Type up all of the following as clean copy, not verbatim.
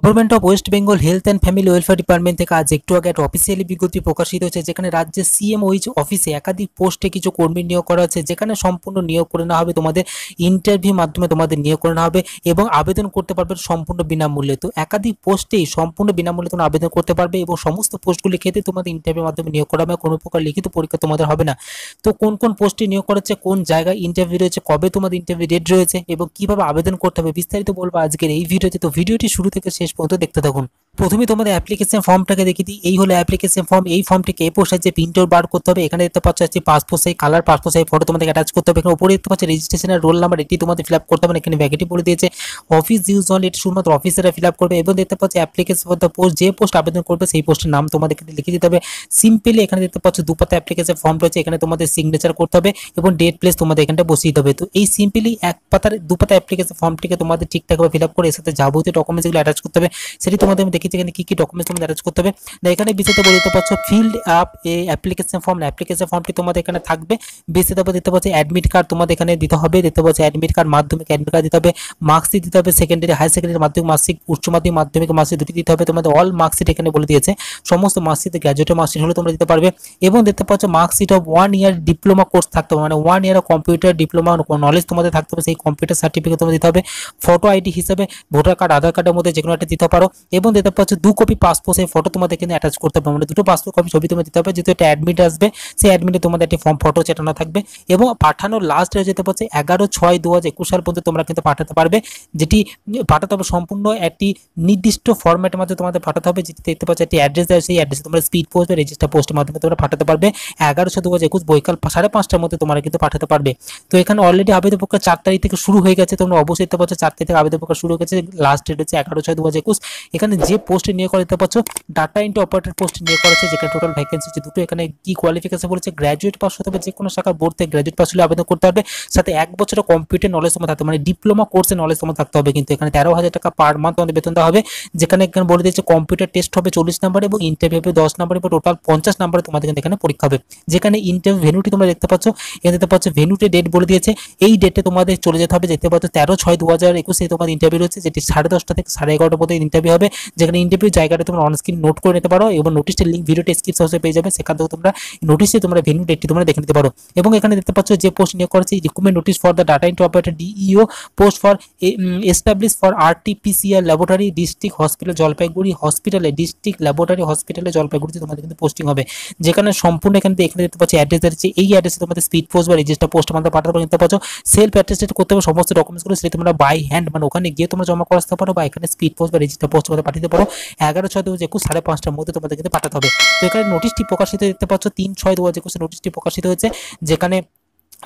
Government of West Bengal health and family welfare department থেকে আজ একটু আগে একটা অফিসিয়ালি বিজ্ঞপ্তি প্রকাশিত হয়েছে, যেখানে রাজ্যের CMOH অফিসে একাধিক পোস্টে কিছু কর্মী নিয়োগ করা হচ্ছে, যেখানে সম্পূর্ণ নিয়োগ করে নেওয়া হবে, তোমাদের ইন্টারভিউ মাধ্যমে তোমাদের নিয়োগ করে নেওয়া হবে এবং আবেদন করতে পারবে সম্পূর্ণ বিনামূল্যে। তো একাধিক পোস্টেই সম্পূর্ণ বিনামূল্যে তোমরা আবেদন করতে পারবে এবং সমস্ত পোস্টগুলি ক্ষেত্রে তোমাদের ইন্টারভিউর মাধ্যমে নিয়োগ করা হবে, কোনো প্রকার লিখিত পরীক্ষা তোমাদের হবে না। তো কোন কোন পোস্টে নিয়োগ করা হচ্ছে, কোন জায়গায় ইন্টারভিউ রয়েছে, কবে তোমাদের ইন্টারভিউ ডেট রয়েছে এবং কিভাবে আবেদন করতে হবে, বিস্তারিত বলবো আজকের এই ভিডিওতে। তো ভিডিওটি শুরু থেকে শেষ পর্যন্ত দেখতে থাকুন। প্রথমে তোমাদের অ্যাপ্লিকেশন ফর্মটাকে দেখিয়ে দিই। এই হলো অ্যাপ্লিকেশন ফর্ম। এই ফর্মটিকে এ4 সাইজে প্রিন্ট আউট বার করতে হবে। এখানে দেখতে পাচ্ছ আছে passport size colour passport size photo তোমাদের অ্যাটাচ করতে হবে। এখানে উপরে দেখতে পাচ্ছ রেজিস্ট্রেশনের রোল নাম্বার, এটি তোমাদের ফিল আপ করতে হবে। এখানে ভ্যাকেন্সি বলে দিয়েছে অফিস ইউজ অনলি, এটি শুধুমাত্র অফিসাররা ফিল আপ করবে। এবং দেখতে পাচ্ছ অ্যাপ্লিকেশন ফর দ্য পোস্ট, যে পোস্ট আবেদন করবে সেই পোস্টের নাম তোমাদের এখানে লিখে দিতে হবে সিম্পলি। এখানে দেখতে পাচ্ছ দুপাতা অ্যাপ্লিকেশন ফর্ম রয়েছে, এখানে তোমাদের সিগনেচার করতে হবে এবং ডেট প্লেস তোমাদের এখানটা বসিয়ে দিতে হবে। তো এই সিম্পলি দুপাতা অ্যাপ্লিকেশন ফর্মটিকে তোমাদের ঠিকঠাকভাবে ফিল আপ করে এর সাথে যাবতীয় ডকুমেন্টস গুলো অ্যাটাচ করতে হবে। সেটি তোমাদের আমি দেখিয়েছি এখানে কি কি ডকুমেন্টস তোমাদের অ্যাটাচ করতে হবে। এখানে বিস্তারিত বলে দিতে পারছো ফিল্ড আপ এ অ্যাপ্লিকেশন ফর্ম। অ্যাপ্লিকেশন ফর্মটি তোমাদের এখানে থাকবে। বিস্তারিত দিতে পারছো অ্যাডমিট কার্ড তোমাদের এখানে দিতে হবে। দিতে পারছো অ্যাডমিট কার্ড, মাধ্যমিক অ্যাডমিট কার্ড দিতে হবে, মার্কশিট দিতে হবে, সেকেন্ডারি হায়ার সেকেন্ডারি মাধ্যমিক মার্কশিট, উচ্চ মাধ্যমিক মাধ্যমিক মার্কশিট দুটি দিতে হবে। তোমাদের অল মার্কশিট এখানে বলে দিয়েছে, সমস্ত মার্কশিট গ্র্যাজুয়েটের মার্কশিট হলে তোমরা দিতে পারবে। এবং দেখতে পাচ্ছ marksheet of 1 year diploma course থাকতে হবে, মানে 1 ইয়ার কম্পিউটার ডিপ্লোমা নলেজ তোমাদের থাকতে হবে, সেই কম্পিউটার সার্টিফিকেট তোমাদের দিতে হবে। ফটো আইডি হিসেবে ভোটার কার্ড আধার কার্ডের মধ্যে যে কোনো একটা দিতে পারো। এবং দেখতে পাচ্ছ 2 কপি পাসপোর্ট সাইজ ফটো তোমাদের এখানে অ্যাটাচ করতে হবে, মানে দুটো পাসপোর্ট কপি ছবি তোমাদের দিতে হবে। যেহেতু একটা অ্যাডমিট আসবে, সেই অ্যাডমিটে তোমাদের একটি ফর্ম ফটো চেটানো থাকবে এবং পাঠানোর লাস্ট ডেট যেতে পারছে 11/6/2021 সাল পর্যন্ত তোমরা কিন্তু পাঠাতে পারবে। যেটি পাঠাতে হবে সম্পূর্ণ একটি নির্দিষ্ট ফরম্যাটের মাধ্যমে তোমাদের পাঠাতে হবে। যেটি দেখতে পাচ্ছ একটি অ্যাড্রেস দেওয়া, সেই অ্যাড্রেসে তোমরা স্পিড পোস্ট বা রেজিস্টার পোস্টের মাধ্যমে তোমরা পাঠাতে পারবে। 11/6/2021 বৈকাল 5:30টার মধ্যে তোমরা কিন্তু পাঠাতে পারবে। তো এখানে অলরেডি আবেদন প্রক্রিয়া 4 তারিখ থেকে শুরু হয়ে গেছে। তোমরা অবশ্যই দেখতে পাচ্ছ 4 তারিখ থেকে আবেদন প্রক্রিয়া শুরু হয়ে গেছে, লাস্ট ডেট হচ্ছে 11/6/2021। এখানে যে পোস্টে নিয়োগ করা দেখতে পাচ্ছ ডাটা এন্ট্রি অপারেটর পোস্টে নিয়োগ করা হচ্ছে, যেখানে টোটাল ভ্যাকেন্সি হচ্ছে দুটো। এখানে কি কোয়ালিফিকেশন বলেছে, গ্র্যাজুয়েট পাস হতে হবে, যে কোনো শাখার বোর্ড থেকে গ্র্যাজুয়েট পাস হলে আবেদন করতে পারবে। সাথে 1 বছরের কম্পিউটার নলেজ তোমার থাকতে হবে, মানে ডিপ্লোমা কোর্সের নলেজ তোমার থাকতে হবে। কিন্তু এখানে 13,000 টাকা পার মান্থ তোমাদের বেতন দেওয়া হবে। যেখানে এখানে বলে দিয়েছে কম্পিউটার টেস্ট হবে 40 নাম্বার এবং ইন্টারভিউ হবে 10 নাম্বার এবং টোটাল 50 নাম্বারে তোমাদের এখানে পরীক্ষা হবে। যেখানে ইন্টারভিউ ভেন্যুটি তোমরা দেখতে পাচ্ছ, এখানে দেখতে পাচ্ছ ভেন্যুতে ডেট বলে দিয়েছে। এই ডেটে তোমাদের চলে যেতে হবে, দেখতে পাচ্ছ 13/6/2021 তোমাদের ইন্টারভিউ রয়েছে, যেটি 10:30 থেকে 11:30 পর্যন্ত ইন্টারভিউ হবে। যেখানে ইন্টারভিউ জায়গাটা তোমরা অন স্ক্রিন নোট করে নিতে পারো এবং নোটিশের লিঙ্ক ভিডিও ডেসক্রিপশন বক্সে পেয়ে যাবে, সেখান থেকে তোমরা নোটিশে তোমরা ভেন্যু ডেটটি তোমরা দেখে নিতে পারো। এবং এখানে দেখতে পাচ্ছ যে পোস্ট নিয়োগ করেছে recruitment notice for the data entry operator DEO post for establish for RT-PCR laboratory district hospital Jalpaiguri হসপিটালে, ডিস্ট্রিক্ট ল্যাবরেটরি হসপিটালে জলপাইগুড়িতে তোমাদের কিন্তু পোস্টিং হবে। যেখানে সম্পূর্ণ এখানে দেখতে পাচ্ছ অ্যাড্রেস আছে, এই অ্যাড্রেসে তোমাদের স্পিড পোস্ট বা রেজিস্টার পোস্ট আমাদের পাঠাতে পারো। দেখতে পাচ্ছ সেলফ অ্যাটেস্টেড করতে হবে সমস্ত ডকুমেন্টসগুলো, সেটা তোমরা বাই হ্যান্ড মানে ওখানে গিয়ে তোমরা জমা করে আসতে পারো, বা এখানে স্পিড পোস্ট বা রেজিস্টার পোস্ট তোমাদের পাঠাতে পারো। 11/6/2021 5:30টার মধ্যে তোমাদের কিন্তু পাঠাতে হবে। তো এখানে নোটিশটি প্রকাশিত দেখতে পাচ্ছ 3/6/2021 নোটিশটি প্রকাশিত হয়েছে, যেখানে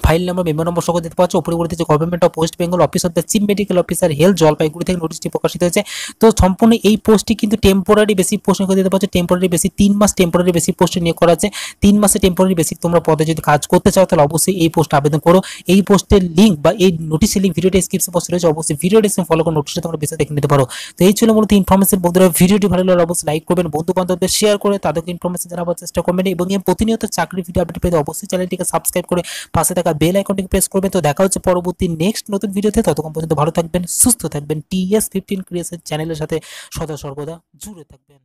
ফাইল নাম্বার মেমো নম্বর সহ দিতে পারছো। উপরে বলে দিয়েছে government of West Bengal office of the chief medical officer health Jalpaiguri থেকে নোটিশটি প্রকাশিত হয়েছে। তো সম্পূর্ণ এই পোস্টটি কিন্তু টেম্পোরারি বেসিক পোস্ট নিয়োগ দিতে পারছো। টেম্পোরারি বেসিক 3 মাস টেম্পোরারি বেসিক পোস্টে নিয়োগ করা আছে। 3 মাসে টেম্পোরারি বেসিক তোমরা পদে যদি কাজ করতে চাও তাহলে অবশ্যই এই পোস্টে আবেদন করো। এই পোস্টের লিঙ্ক বা এই নোটিশের লিঙ্ক ভিডিও ডেসক্রিপশন বক্সে রয়েছে, অবশ্যই ভিডিও ডেসক্রিপশন ফলো করে নোটিশে তোমরা বেশি দেখে নিতে পারো। তো এই ছিল মূলত ইনফরমেশন। বন্ধুরা ভিডিওটি ভালো লাগলে অবশ্যই লাইক করবেন, বন্ধু বান্ধবদের শেয়ার করে তাদেরকে ইনফরমেশন জানাবার চেষ্টা করবেন এবং এই প্রতিনিয়ত চাকরি ভিডিও আপডেট পেতে অবশ্যই চ্যানেলটিকে সাবস্ক্রাইব করে পাশে থাকা বেল আইকনটিকে প্রেস করবেন। তো দেখা হচ্ছে পরবর্তী নেক্সট নতুন ভিডিওতে। ততক্ষণ পর্যন্ত ভালো থাকবেন, সুস্থ থাকবেন, TS15 ক্রিয়েশন চ্যানেলের সাথে সদা সর্বদা জুড়ে থাকবেন।